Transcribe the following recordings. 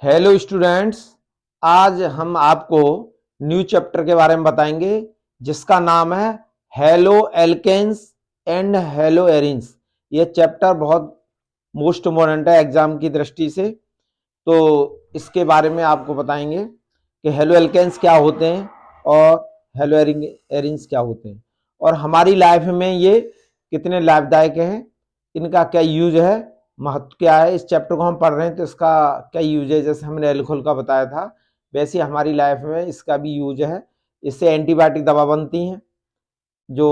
Hello students, आज हम आपको न्यू चैप्टर के बारे में बताएंगे जिसका नाम है haloalkanes and haloarenes. ये चैप्टर बहुत मोस्ट इम्पोर्टेंट है एग्जाम की दृष्टि से। तो इसके बारे में आपको बताएंगे कि हेलो एल्केन्स क्या होते हैं और हेलो एरिन्स क्या होते हैं और हमारी लाइफ में ये कितने लाभदायक हैं, इनका क्या यूज है, महत्व क्या है। इस चैप्टर को हम पढ़ रहे हैं तो इसका क्या यूज है, जैसे हमने एल्कोहल का बताया था वैसे हमारी लाइफ में इसका भी यूज है। इससे एंटीबायोटिक दवा बनती हैं जो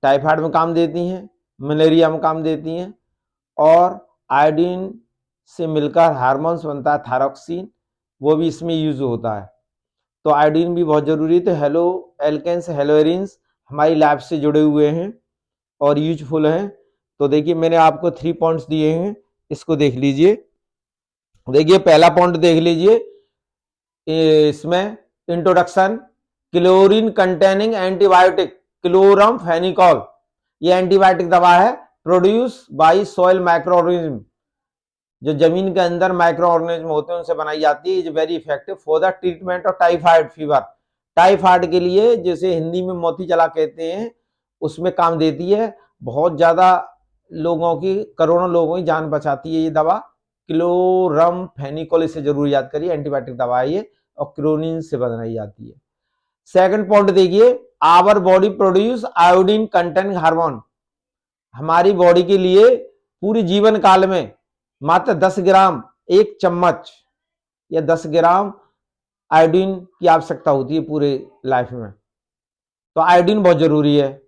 टाइफाइड में काम देती हैं, मलेरिया में काम देती हैं, और आयोडीन से मिलकर हार्मोन्स बनता है थायरोक्सिन, वो भी इसमें यूज होता है। तो आयोडीन भी बहुत जरूरी है। तो हेलो एल्केन्स हेलो एरिन्स हमारी लाइफ से जुड़े हुए हैं और यूजफुल हैं। तो देखिए मैंने आपको 3 पॉइंट्स दिए हैं, इसको देख लीजिए। देखिए पहला पॉइंट देख लीजिए, इसमें इंट्रोडक्शन, क्लोरीन कंटेनिंग एंटीबायोटिक क्लोरम फेनिकॉल, ये एंटीबायोटिक दवा है produce by soil micro organism, जो जमीन के अंदर माइक्रो ऑर्गेनिज्म होते हैं उनसे बनाई जाती है। Is very effective for the treatment of typhoid fever, typhoid के लिए, जैसे हिंदी में मोती चला कहते हैं, उसमें काम देती है। बहुत ज्यादा लोगों की, करोड़ों लोगों की जान बचाती है ये दवा। क्लोरम फेनिकोल, इसे जरूर याद करिए, एंटीबायोटिक दवा है ये और क्रोनिन से बनाई जाती है। सेकंड पॉइंट देखिए, our body produce iodine containing hormone, हमारी बॉडी के लिए पूरी जीवन काल में मात्र 10 ग्राम, एक चम्मच या 10 ग्राम आयोडीन की आवश्यकता होती है पूरे लाइफ में। तो आयोडीन बहुत जरूरी है।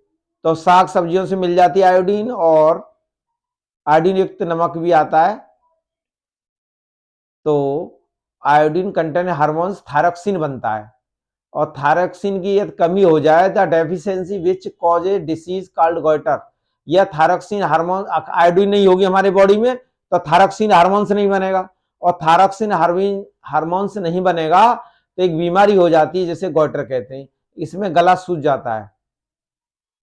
तो साग सब्जियों से मिल जाती है आयोडीन, और आयोडीन युक्त नमक भी आता है। तो आयोडीन कंटेंट हार्मोन्स थायरोक्सिन बनता है, और थायरोक्सिन की यदि कमी हो जाए, the deficiency which cause A disease called goitre, यह थायरोक्सिन हार्मोन, आयोडीन नहीं होगी हमारे बॉडी में तो थायरोक्सिन हार्मोन से नहीं बनेगा, और थायरोक्सिन हार्मोन से नहीं बनेगा तो एक बीमारी हो जाती है जिसे गोइटर कहते हैं। इसमें गला सूज जाता है,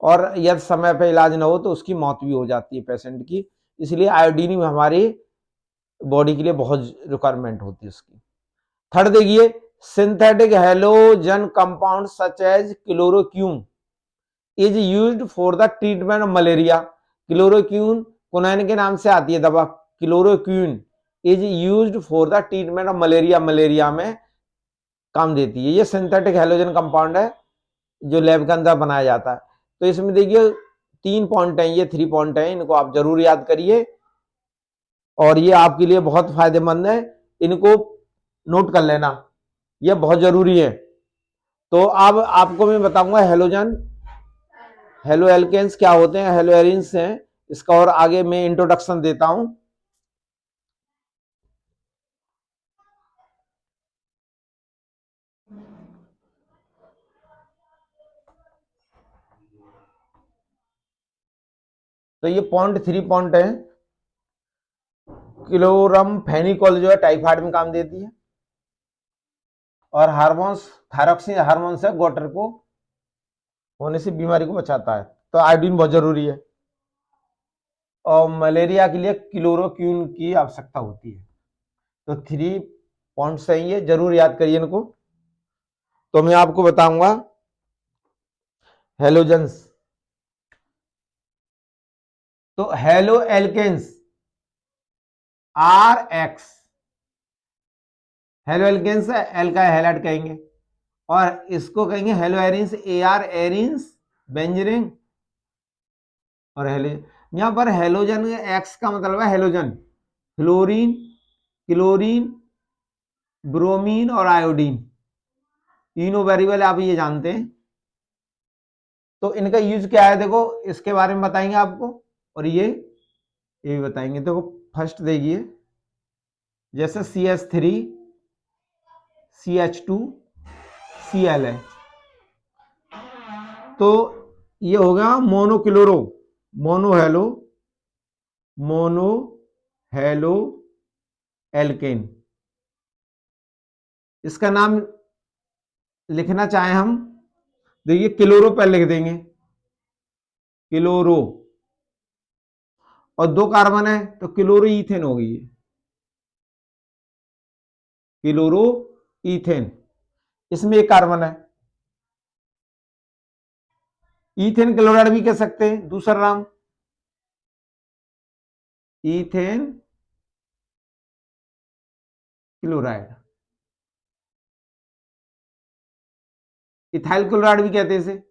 और यदि समय पर इलाज ना हो तो उसकी मौत भी हो जाती है पेशेंट की। इसलिए आयोडीन हमारी बॉडी के लिए बहुत रिक्वायरमेंट होती है उसकी। थर्ड देखिए, synthetic halogen compound such as chloroquine is used for the treatment of malaria. Chloroquine कुनैन के नाम से आती है दवा, chloroquine is used for the treatment of malaria, malaria में काम देती है। ये सिंथेटिक हेलोजन कंपाउंड है जो लैब के अंदर बनाया जाता है। तो इसमें देखिए 3 पॉइंट है, ये 3 पॉइंट है, इनको आप जरूर याद करिए और ये आपके लिए बहुत फायदेमंद है, इनको नोट कर लेना, ये बहुत जरूरी है। तो अब आपको मैं बताऊंगा हेलोजन, हेलो एल्केन्स क्या होते हैं, हेलो एरिन्स हैं, इसका और आगे मैं इंट्रोडक्शन देता हूं। तो ये पॉइंट 3 पॉइंट है। क्लोरम फेनिकोल जो है टाइफाइड में काम देती है, और हार्मोन्स, थायरोक्सिन हार्मोन से गोटर को होने से बीमारी को बचाता है। तो आयोडीन बहुत जरूरी है, और मलेरिया के लिए क्लोरोक्यून की आवश्यकता होती है। तो 3 पॉइंट्स है, ये जरूर याद करिए इनको। तो मैं आपको बताऊंगा हेलोजन्स। तो haloalkanes are X, haloalkanes alkyl का हेलाइड कहेंगे, और इसको कहेंगे haloarenes, A R arenes benzene ring, और हेलो, यहां पर हेलोजन एक्स का मतलब है हेलोजन, फ्लोरीन, क्लोरीन, ब्रोमीन और आयोडीन, तीनों वेरिएबल आप ये जानते हैं। तो इनका यूज क्या है देखो, इसके बारे में बताएंगे आपको, और ये भी बताएंगे। देखो फर्स्ट देखिए, जैसे CH3 CH2 Cl है, तो ये हो गया monochloro, mono hello, mono halo alkane. इसका नाम लिखना चाहें हम, देखिए क्लोरो पर लिख देंगे, क्लोरो, और 2 कार्बन है तो क्लोरो इथेन हो गई, क्लोरो इथेन, इसमें एक कार्बन है। इथेन क्लोराइड भी कह सकते हैं, दूसरा नाम इथेन क्लोराइड। इथाइल क्लोराइड भी कहते हैं इसे,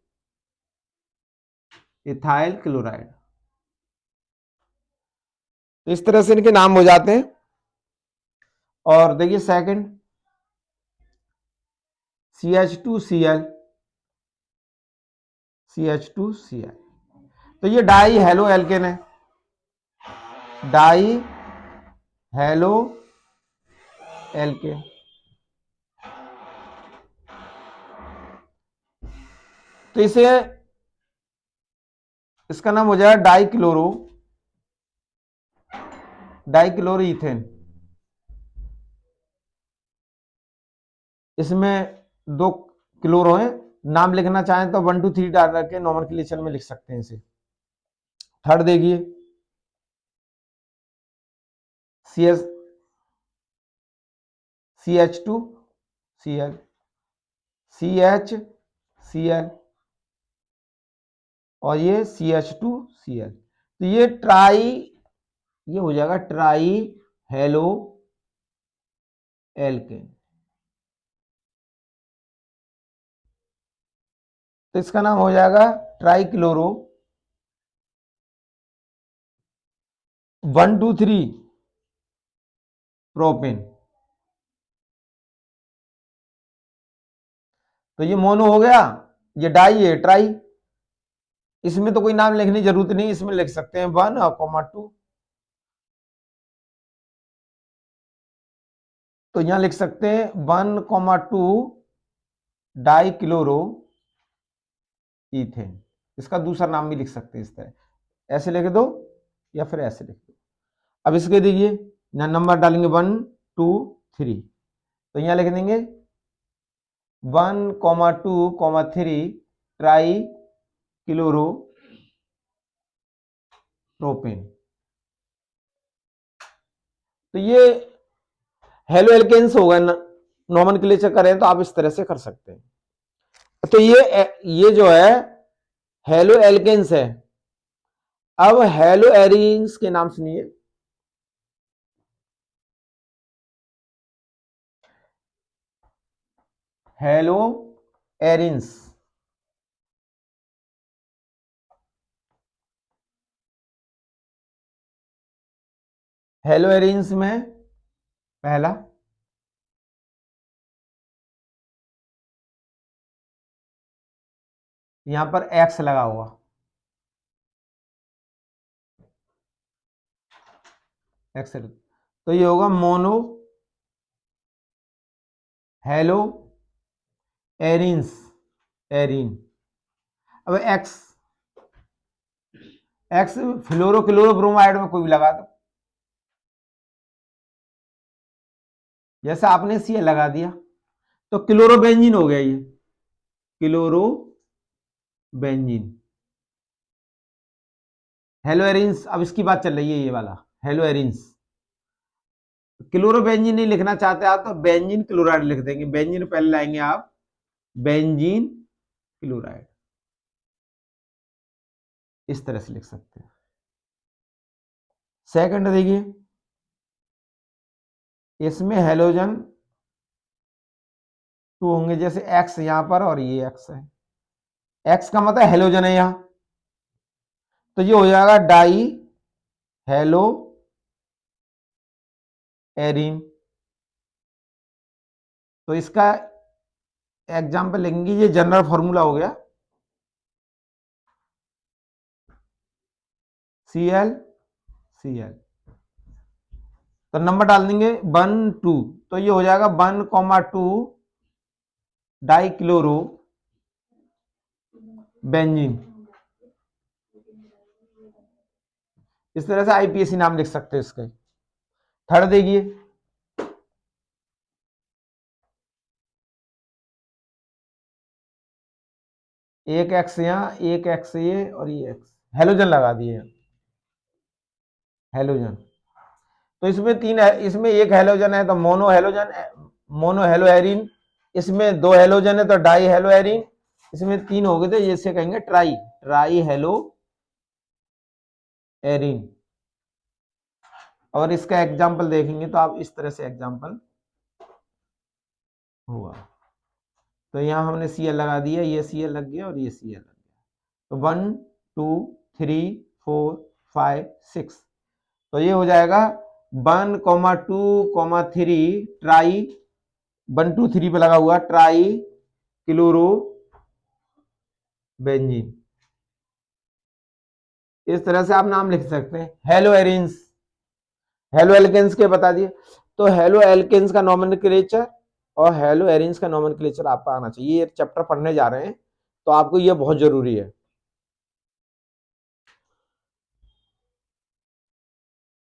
इथाइल क्लोराइड। इस तरह से इनके नाम हो जाते हैं। और देखिए सेकंड CH2Cl, CH2Cl, तो ये डाई हेलो एल्केन है, डाई हेलो एल्केन। तो इसे, इसका नाम हो जाएगा डाइक्लोरो इथेन। इसमें दो क्लोरो है, नाम लिखना चाहें तो 1 2 3 डाल के नॉमेनक्लेचर में लिख सकते हैं इसे। थर्ड देखिए CH2Cl, CHCl और ये CH2Cl, तो ये ये हो जाएगा ट्राई हेलो एल्केन। तो इसका नाम हो जाएगा ट्राइक्लोरो 1 2 3 प्रोपेन। तो ये मोनो हो गया, ये डाई है ट्राई, इसमें तो कोई नाम लिखने की जरूरत नहीं, इसमें लिख सकते हैं 1 और 2। तो यहां लिख सकते हैं 1 2 डाई क्लोरो इथेन। इसका दूसरा नाम भी लिख सकते हैं इस तरह, ऐसे लिख दो या फिर ऐसे लिख दो। अब इसके देखिए यहां नंबर डालेंगे 1 2 3, तो यहां लिख देंगे 1 2 ट्राई क्लोरो प्रोपेन। तो ये हेलो एल्केन्स होगा, नॉमेनक्लेचर करें तो आप इस तरह से कर सकते हैं। तो ये जो है हेलो एल्केन्स है। अब हेलो एरीन्स के नाम सुनिए। हेलो एरिन्स, हेलो एरिन्स में पहला यहां पर एक्स लगा हुआ, एक्स, तो ये होगा मोनो हेलो एरिन्स, एरिन। अब x, x fluoro chloro bromide में कोई भी लगा दो, जैसे आपने सी लगा दिया तो क्लोरोबेंजीन हो गया ये, क्लोरोबेंजीन। हेलो एरिन्स, अब इसकी बात चल रही है ये वाला हेलो एरिन्स। क्लोरोबेंजीन नहीं लिखना चाहते आप तो बेंजीन क्लोराइड लिख देंगे, बेंजीन पहले लाएंगे आप, बेंजीन क्लोराइड, इस तरह से लिख सकते हैं। सेकंड देखिए, इसमें हेलोजन 2 होंगे, जैसे एक्स यहां पर और ये एक्स है, एक्स का मतलब हेलोजन है यहां, तो ये हो जाएगा डाई हेलो एरिन। तो इसका एग्जाम्पल लेंगे, ये जनरल फॉर्मूला हो गया Cl Cl। तो नंबर डाल देंगे 1 2, तो ये हो जाएगा 1 2 डाई क्लोरो बेंजीन। इस तरह से आईपीएसी नाम लिख सकते हैं इसके। थर्ड देखिए, एक एक्स यहां, एक एक्स ये और ये एक्स, हेलोजन लगा दिए, हेलोजन। तो इसमें तीन है, इसमें एक हेलोजन है तो mono halogen, mono hello Erin, इसमें 2 हेलोजन है तो डाई हेलो एरिन, इसमें 3 हो गए थे, जिससे कहेंगे ट्राई, ट्राई हेलो एरिन। और इसका एग्जाम्पल देखेंगे तो आप इस तरह से एग्जाम्पल हुआ। तो यहां हमने Cl लगा दिया, ये Cl लग गया और ये Cl लग गया। तो 1 2 3 4 5 6, तो ये हो जाएगा 1 2 3 ट्राई, 1 2 3 पे लगा हुआ ट्राई क्लोरो बेंजीन। इस तरह से आप नाम लिख सकते हैं। हेलो एरिन्स, हेलो एल्केन्स के बता दिए। तो हेलो एल्केन्स का नोमेनक्लेचर और हेलो एरिन्स का नोमेनक्लेचर आपको आना चाहिए। ये चैप्टर पढ़ने जा रहे हैं तो आपको ये बहुत जरूरी है।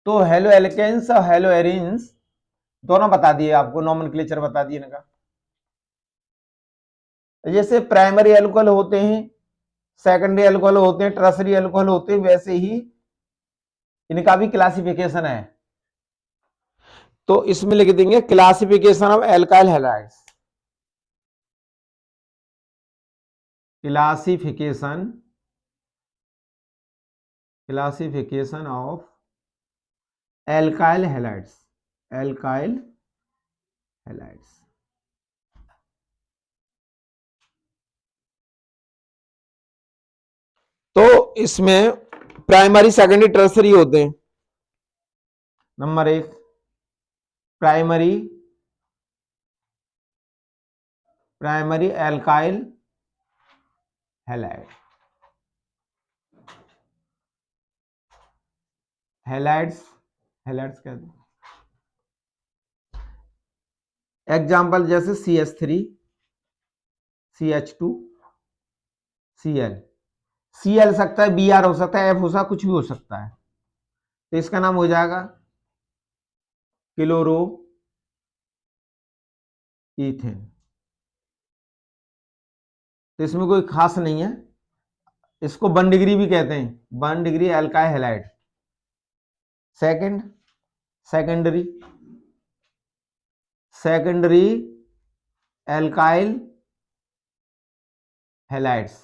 तो हेलो एल्केन्स और हेलो एरिन्स दोनों बता दिए आपको, नोमेनक्लेचर बता दिए इनका। जैसे प्राइमरी एल्कोहल होते हैं, सेकेंडरी एल्कोहल होते हैं, टर्सरी एल्कोहल होते हैं, वैसे ही इनका भी क्लासिफिकेशन है। तो इसमें लिख देंगे classification of alkyl halides, classification, classification of alkyl halides, alkyl halides. तो इसमें प्राइमरी सेकेंडरी टर्सरी होते हैं। Number 1 primary, primary alkyl halide, halides, halides कहते हैं। एग्जाम्पल जैसे CH3 CH2 Cl, Cl सकता है, Br हो सकता है, F हो सकता है, कुछ भी हो सकता है। तो इसका नाम हो जाएगा क्लोरो इथेन। तो इसमें कोई खास नहीं है, इसको 1 डिग्री भी कहते हैं, 1 degree alkyl halide. Second secondary, secondary alkyl halides,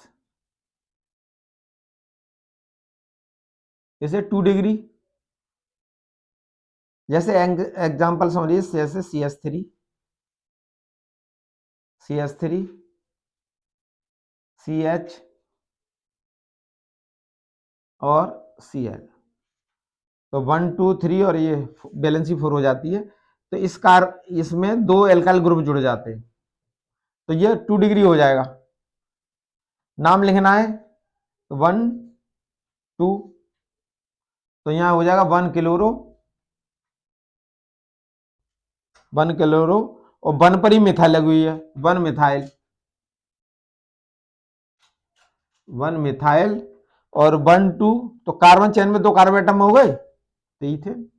जैसे 2 डिग्री। जैसे एग्जांपल समझिए, जैसे CH3 CH3 CH और Cl, तो 1 2 3 और ये बैलेंसी 4 हो जाती है। तो इसमें 2 एल्काइल ग्रुप जुड़ जाते हैं, तो ये 2 डिग्री हो जाएगा। नाम लिखना है 1 2, तो यहां हो जाएगा 1 क्लोरो, 1 क्लोरो, और 1 पर ही मिथाइल लगी हुई है, 1 मिथाइल, 1 मिथाइल, और 1 2, तो कार्बन चेन में 2 कार्बन एटम हो गए, तो इथेन।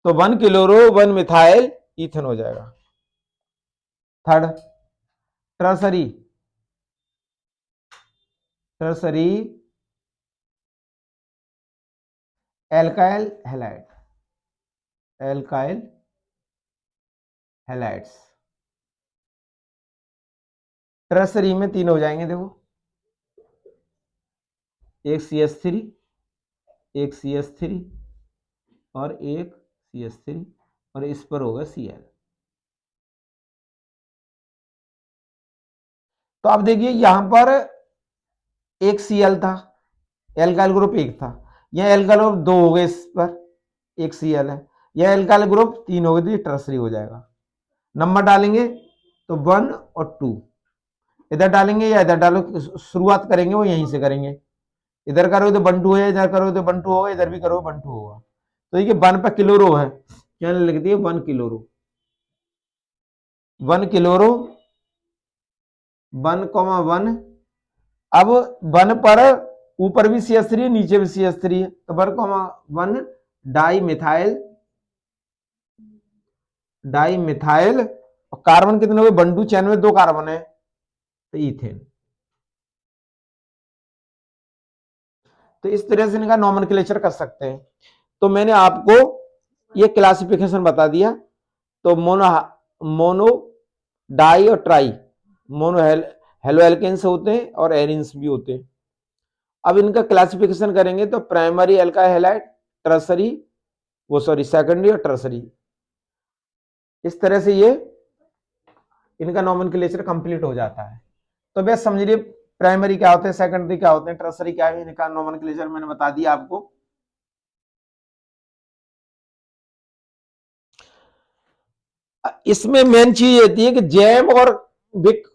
तो 1 क्लोरो 1 मिथाइल इथेन हो जाएगा। Third tertiary, tertiary alkyl halide, alkyl halides. Tertiary में 3 हो जाएंगे, देखो, एक CH3, एक CH3 और एक CH3, और इस पर होगा Cl। तो आप देखिए यहां पर एक Cl था, एल्काइल ग्रुप 1 था, यह एल्काइल ग्रुप 2 हो गए, इस पर एक Cl है, यह एल्काइल ग्रुप 3 हो गए, तो ये टर्सरी हो जाएगा। नंबर डालेंगे तो 1 और 2, इधर डालेंगे या इधर डालो, शुरुआत करेंगे वो यहीं से करेंगे। इधर करोगे तो 1 2 है, इधर करोगे तो 1 2 होगा, इधर भी करोगे 1 2 होगा। तो देखिए 1 पर क्लोरो है, क्या लिख दिए 1 क्लोरो, 1 क्लोरो, 1,1। अब 1 पर ऊपर भी CH3 है, नीचे भी CH3 है, तो 1,1 डाई मिथाइल, डाई मिथाइल, और कार्बन कितने हुए 1 2 चैन में 2 कार्बन है, तो इथेन। तो इस तरह से इनका नोमेनक्लेचर कर सकते हैं। तो मैंने आपको ये क्लासिफिकेशन बता दिया। तो मोनो, डाई और ट्राई, मोनो हेलो एल्केन्स होते हैं और एरिन्स भी होते हैं। अब इनका क्लासिफिकेशन करेंगे तो प्राइमरी एल्काइल हैलाइड, टर्सरी, वो सॉरी सेकेंडरी और टर्सरी, इस तरह से ये इनका नॉमेनक्लेचर कंप्लीट हो जाता है। तो बस समझिए प्राइमरी क्या होते हैं, सेकेंडरी क्या होते हैं, टर्सरी क्या है, इनका नॉमेनक्लेचर मैंने बता दिया आपको। इसमें मेन चीज होती है कि जैम और विक,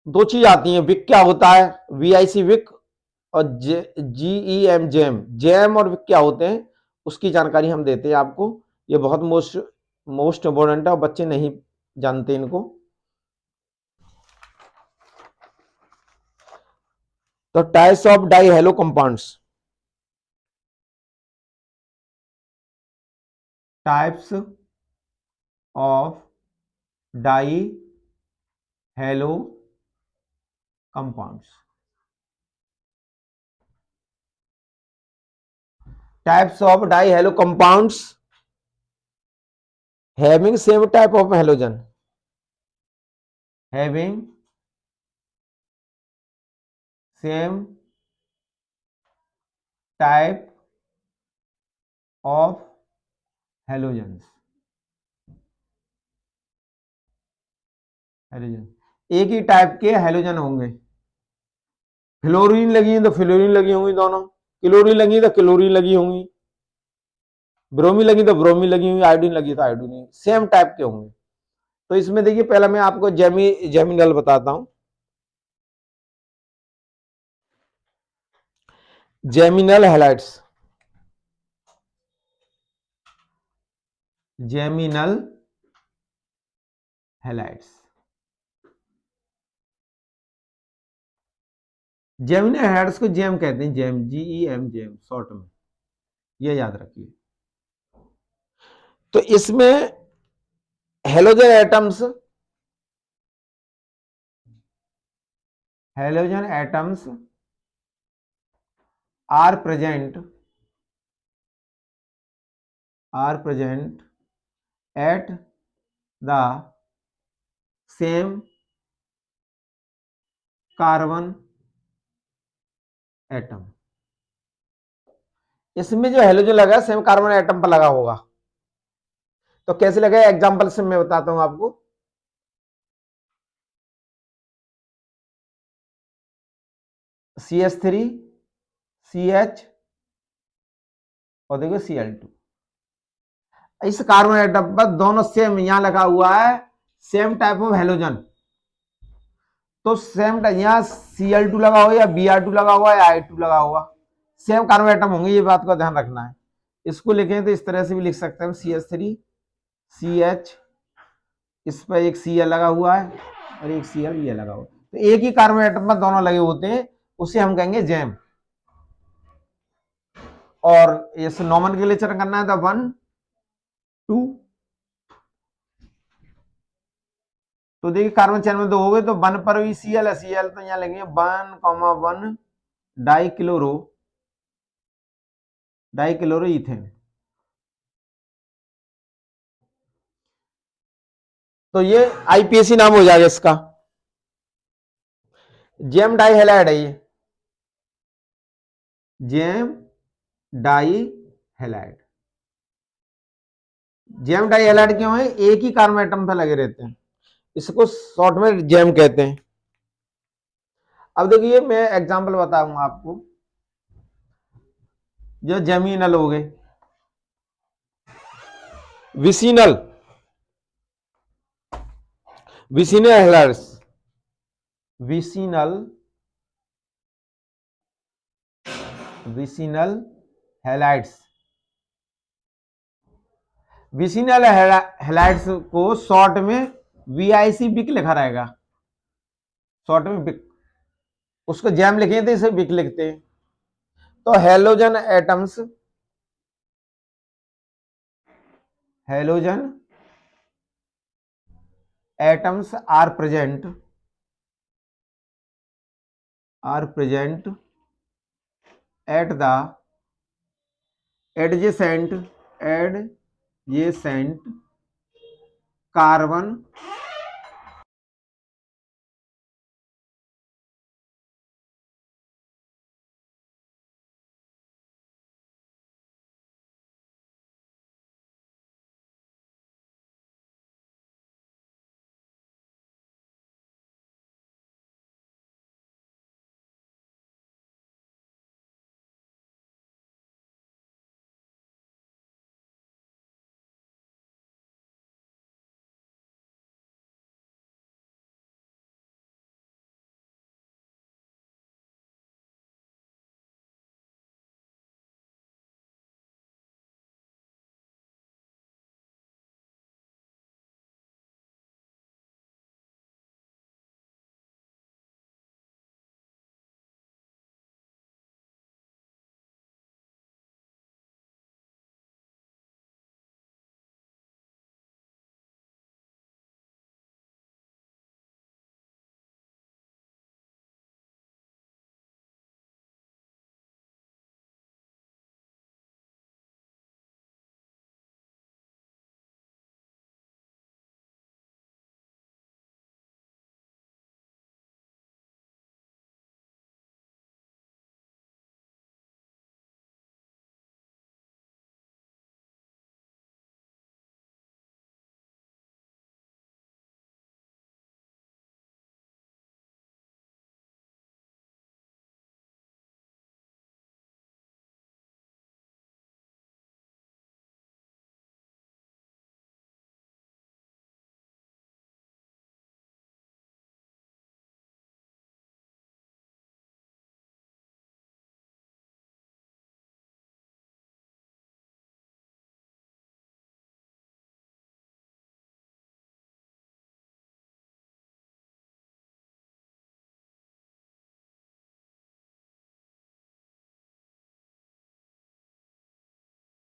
दो चीज आती हैं। विक क्या होता है, वीआईसी विक, और जीईएम जैम, जैम और विक क्या होते हैं उसकी जानकारी हम देते हैं आपको। ये बहुत मोस्ट इंपोर्टेंट है और बच्चे नहीं जानते इनको। तो types of die hello compounds, types of die hello compounds, types of die hello compounds having same type of halogen, having same type of halogen, halogen एक ही टाइप के हेलोजन होंगे। फ्लोरीन लगी है तो फ्लोरीन लगी होंगी दोनों, क्लोरीन लगी तो क्लोरीन लगी होंगी, ब्रोमीन लगी तो ब्रोमीन लगी होंगी, आयोडीन लगी तो आयोडीन, सेम टाइप के होंगे। तो इसमें देखिए पहला मैं आपको जेमिनल बताता हूं। Geminal halides, geminal halides, geminal halides को जेम कहते हैं, जेम, जीईएम, जेम शॉर्ट में, ये याद रखिए। तो इसमें halogen atoms, halogen atoms are present, are present at the same carbon atom. इसमें जो हेलोजन लगा सेम कार्बन एटम पर लगा होगा। तो कैसे लगा, एग्जांपल से मैं बताता हूं आपको। CH3, CH और देखो Cl2, इस कार्बन एटम पर दोनों सेम यहां लगा हुआ है, सेम टाइप ऑफ हेलोजन। तो सेम यहाँ Cl2 लगा हुआ या Br2 लगा हुआ या I2 लगा हुआ, सेम कार्बन एटम होंगे, ये बात का ध्यान रखना है। इसको लिखें तो इस तरह से भी लिख सकते हैं, CH3 CH, इस पर एक Cl लगा हुआ है और एक Cl ये लगा हुआ है, तो एक ही कार्बन एटम पर दोनों लगे होते हैं, उसे हम कहेंगे जैम। और इस नॉमेनक्लेचर करना है तो 1 2, तो देखिए कार्बन चेन में दो हो गए, तो 1 पर भी Cl है, Cl तो यहाँ लेंगे 1,1 डाइक्लोरो, डाइक्लोरो इथेन। तो ये आईपीएसी नाम हो जाएगा इसका, जेम डाई हैलाइड है ये, gem di halide. Gem di halide क्यों है, एक ही कार्बन एटम पे लगे रहते हैं, इसको शॉर्ट में जेम कहते हैं। अब देखिए मैं एग्जांपल बताऊंगा आपको, जो जेमिनल हो गए, vicinal, vicinal halides, vicinal, vicinal halides, vicinal halides को शॉर्ट में वीआईसी बिक लिखा रहेगा, शॉर्ट में बिक, उसको जैम लिखे थे इसे बिक लिखते हैं। तो halogen atoms, halogen atoms are present, are present at the adjacent, adjacent ये सेंट कार्बन